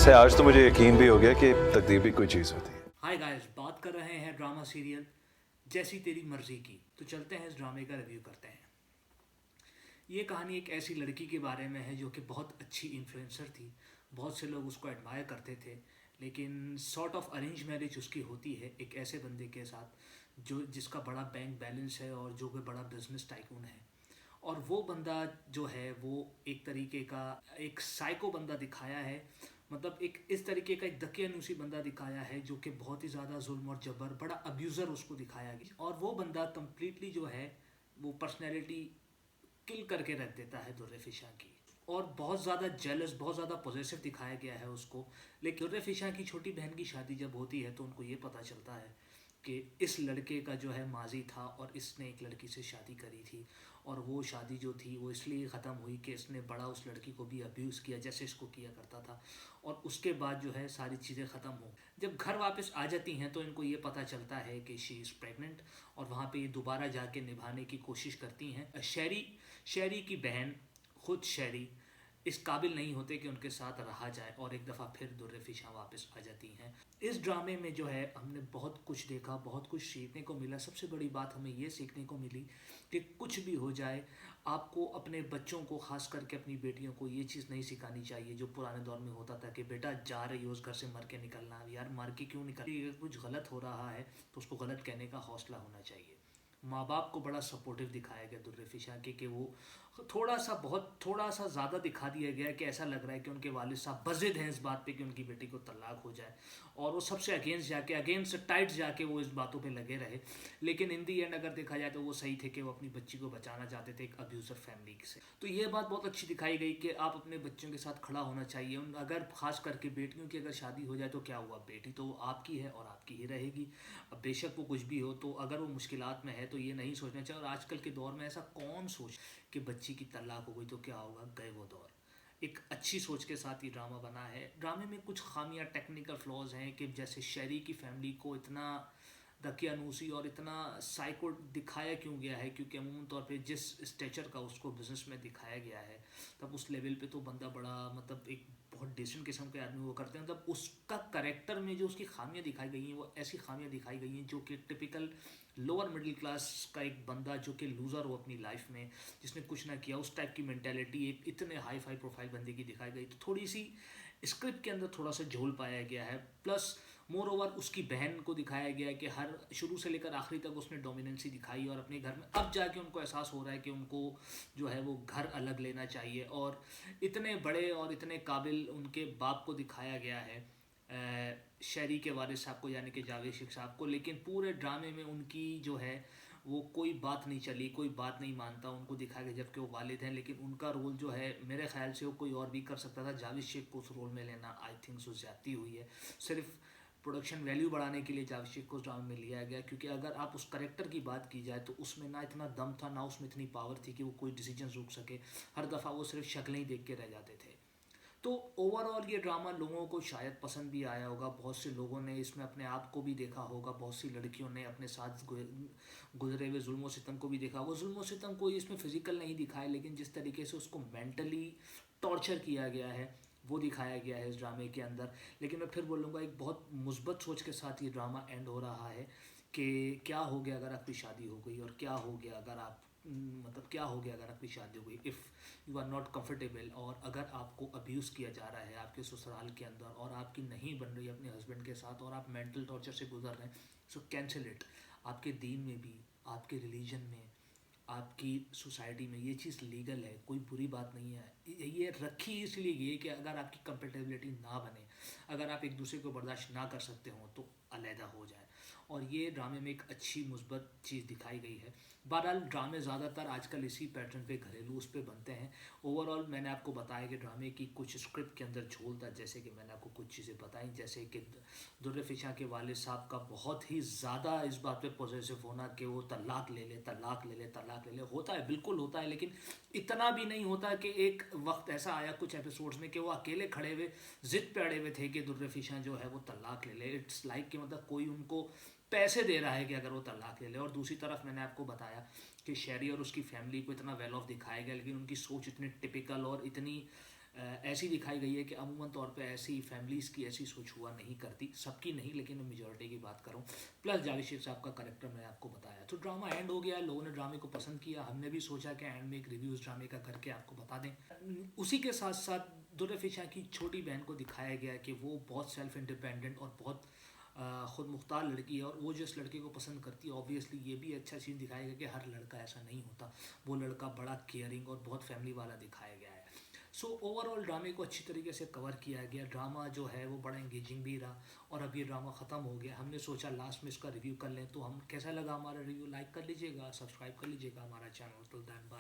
से आज तो मुझे यकीन भी हो गया कि तकदीर भी कोई चीज़ होती है। हाय गाइस, बात कर रहे हैं ड्रामा सीरियल जैसी तेरी मर्जी की। तो चलते हैं इस ड्रामे का रिव्यू करते हैं। ये कहानी एक ऐसी लड़की के बारे में है जो कि बहुत अच्छी इन्फ्लुएंसर थी। बहुत से लोग उसको एडमायर करते थे, लेकिन सॉर्ट ऑफ अरेंज मैरिज उसकी होती है एक ऐसे बंदे के साथ जो जिसका बड़ा बैंक बैलेंस है और जो कोई बड़ा बिजनेस टाइकून है। और वो बंदा जो है वो एक तरीके का एक साइको बंदा दिखाया है। मतलब एक इस तरीके का एक दकियानूसी बंदा दिखाया है जो कि बहुत ही ज़्यादा जुल्म और जबर, बड़ा अब्यूज़र उसको दिखाया गया। और वो बंदा कम्प्लीटली जो है वो पर्सनैलिटी किल करके रख देता है दुर्रे फिशा की। और बहुत ज़्यादा जेलस, बहुत ज़्यादा पॉजिटिव दिखाया गया है उसको। लेकिन दुर्रे फिशा की छोटी बहन की शादी जब होती है तो उनको ये पता चलता है कि इस लड़के का जो है माजी था और इसने एक लड़की से शादी करी थी। और वो शादी जो थी वो इसलिए ख़त्म हुई कि इसने बड़ा उस लड़की को भी अब्यूज़ किया जैसे इसको किया करता था। और उसके बाद जो है सारी चीज़ें ख़त्म हो, जब घर वापस आ जाती हैं तो इनको ये पता चलता है कि शी इज़ प्रेग्नेंट। और वहाँ पे ये दोबारा जाके निभाने की कोशिश करती हैं। शहरी की बहन, खुद शहरी इस काबिल नहीं होते कि उनके साथ रहा जाए और एक दफ़ा फिर दुर्रे फिशा वापस आ जाती हैं। इस ड्रामे में जो है हमने बहुत कुछ देखा, बहुत कुछ सीखने को मिला। सबसे बड़ी बात हमें ये सीखने को मिली कि कुछ भी हो जाए, आपको अपने बच्चों को, खास करके अपनी बेटियों को, ये चीज़ नहीं सिखानी चाहिए जो पुराने दौर में होता था कि बेटा जा रही हो उस घर से मर के निकलना। यार मर के क्यों निकल, कुछ गलत हो रहा है तो उसको गलत कहने का हौसला होना चाहिए। माँ बाप को बड़ा सपोर्टिव दिखाया गया दुर्रे फिशा के कि वो थोड़ा सा ज़्यादा दिखा दिया गया कि ऐसा लग रहा है कि उनके वालिद साहब बज़िद हैं इस बात पे कि उनकी बेटी को तलाक हो जाए। और वो सबसे अगेंस्ट टाइट जाके वो इस बातों पे लगे रहे। लेकिन इन दी एंड अगर देखा जाए तो वो सही थे कि वो अपनी बच्ची को बचाना चाहते थे एक अब्यूज़र फैमिली से। तो ये बात बहुत अच्छी दिखाई गई कि आप अपने बच्चों के साथ खड़ा होना चाहिए। अगर खास करके बेटियों की अगर शादी हो जाए तो क्या हुआ, बेटी तो आपकी है और आपकी ही रहेगी। अब बेशक वो कुछ भी हो, तो अगर वो मुश्किलात में है तो ये नहीं सोचना चाहिए। और आजकल के दौर में ऐसा कौन सोच कि बच्ची की तलाक हो गई तो क्या होगा, गए वो दौर। एक अच्छी सोच के साथ ये ड्रामा बना है। ड्रामे में कुछ खामियां, टेक्निकल फ्लॉज हैं कि जैसे शहरी की फैमिली को इतना दकियानूसी और इतना साइको दिखाया क्यों गया है, क्योंकि अमूमन तौर पे जिस स्टेचर का उसको बिजनेस में दिखाया गया है तब उस लेवल पे तो बंदा बड़ा, मतलब एक बहुत डिसेंट किस्म के आदमी वो करते हैं। तब उसका करेक्टर में जो उसकी खामियां दिखाई गई हैं वो ऐसी खामियां दिखाई गई हैं जो कि टिपिकल लोअर मिडिल क्लास का एक बंदा जो कि लूज़र हो अपनी लाइफ में, जिसने कुछ ना किया, उस टाइप की मेंटेलिटी एक इतने हाई फाई प्रोफाइल बंदे की दिखाई गई। तो थोड़ी सी स्क्रिप्ट के अंदर थोड़ा सा झोल पाया गया है। प्लस मोर ओवर उसकी बहन को दिखाया गया है कि हर शुरू से लेकर आखिरी तक उसने डोमिनेंसी दिखाई और अपने घर में अब जाके उनको एहसास हो रहा है कि उनको जो है वो घर अलग लेना चाहिए। और इतने बड़े और इतने काबिल उनके बाप को दिखाया गया है, शहरी के वारिस साहब को, यानी कि जावेद शेख साहब को। लेकिन पूरे ड्रामे में उनकी जो है वो कोई बात नहीं चली, कोई बात नहीं मानता, उनको दिखाया गया जबकि वो वालिद हैं। लेकिन उनका रोल जो है मेरे ख्याल से वो कोई और भी कर सकता था। जावेद शेख को उस रोल में लेना आई थिंक सो ज़्यादती हुई है। सिर्फ प्रोडक्शन वैल्यू बढ़ाने के लिए जावेद शेख को उस ड्रामे में लिया गया, क्योंकि अगर आप उस करेक्टर की बात की जाए तो उसमें ना इतना दम था, ना उसमें इतनी पावर थी कि वो कोई डिसीजन रुक सके। हर दफ़ा वो सिर्फ शक्लें ही देख के रह जाते थे। तो ओवरऑल ये ड्रामा लोगों को शायद पसंद भी आया होगा। बहुत से लोगों ने इसमें अपने आप को भी देखा होगा, बहुत सी लड़कियों ने अपने साथ गुजरे हुए जुल्म सितम को भी देखा होगा। जुल्म सितम कोई इसमें फिजिकल नहीं दिखाया, लेकिन जिस तरीके से उसको मेंटली टॉर्चर किया गया है वो दिखाया गया है इस ड्रामे के अंदर। लेकिन मैं फिर बोलूँगा एक बहुत मुस्बत सोच के साथ ये ड्रामा एंड हो रहा है कि क्या हो गया अगर आपकी शादी हो गई, और क्या हो गया अगर आप मतलब क्या हो गया अगर आपकी शादी हो गई, if you are not comfortable, और अगर आपको अब्यूज़ किया जा रहा है आपके ससुराल के अंदर और आपकी नहीं बन रही अपने हस्बैंड के साथ और आप मेंटल टॉर्चर से गुजर रहे हैं, सो कैंसिल इट। आपके दीन में भी, आपके रिलीजन में, आपकी सोसाइटी में ये चीज़ लीगल है, कोई बुरी बात नहीं है। ये रखी इसलिए ये कि अगर आपकी कंपेटेबिलिटी ना बने, अगर आप एक दूसरे को बर्दाश्त ना कर सकते हो तो अलहदा हो जाए। और ये ड्रामे में एक अच्छी मुस्बत चीज़ दिखाई गई है। बहरहाल ड्रामे ज़्यादातर आजकल इसी पैटर्न पे, घरेलू उस पे बनते हैं। ओवरऑल मैंने आपको बताया कि ड्रामे की कुछ स्क्रिप्ट के अंदर झोल था, जैसे कि मैंने आपको कुछ चीज़ें बताई, जैसे कि दुर्रे फिशा के वालिद साहब का बहुत ही ज़्यादा इस बात पे पॉजिटिव होना कि वो तलाक ले ले, तलाक ले ले, तलाक ले ले। होता है, बिल्कुल होता है, लेकिन इतना भी नहीं होता कि एक वक्त ऐसा आया कुछ एपिसोड्स में कि वो अकेले खड़े हुए जिद पे अड़े हुए थे कि दुर्रे फिशा जो है वो तलाक ले ले। इट्स लाइक कि मतलब कोई उनको पैसे दे रहा है कि अगर वो तलाक ले ले। और दूसरी तरफ मैंने आपको बताया कि शहरी और उसकी फैमिली को इतना वेल ऑफ दिखाया गया, लेकिन उनकी सोच इतनी टिपिकल और इतनी ऐसी दिखाई गई है कि अमूमन तौर पे ऐसी फैमिलीज़ की ऐसी सोच हुआ नहीं करती, सबकी नहीं लेकिन मैं मेजॉरिटी की बात करूँ। प्लस जावेद शेख साहब का कैरेक्टर मैंने आपको बताया। तो ड्रामा एंड हो गया, लोगों ने ड्रामे को पसंद किया, हमने भी सोचा कि एंड में एक रिव्यू उस ड्रामे का करके आपको बता दें। उसी के साथ साथ दुर्रफिशा की छोटी बहन को दिखाया गया कि वो बहुत सेल्फ इंडिपेंडेंट और बहुत ख़ुद मुख्तार लड़की है, और वो जिस लड़के को पसंद करती है ऑब्वियसली ये भी अच्छा चीज़ दिखाएगा कि हर लड़का ऐसा नहीं होता, वो लड़का बड़ा केयरिंग और बहुत फैमिली वाला दिखाया गया है। सो ओवरऑल ड्रामे को अच्छी तरीके से कवर किया गया। ड्रामा जो है वो बड़ा इंगेजिंग भी रहा, और अब ये ड्रामा ख़त्म हो गया। हमने सोचा लास्ट में इसका रिव्यू कर लें, तो हम कैसा लगा हमारा रिव्यू, लाइक कर लीजिएगा, सब्सक्राइब कर लीजिएगा हमारा चैनल। Till then bye.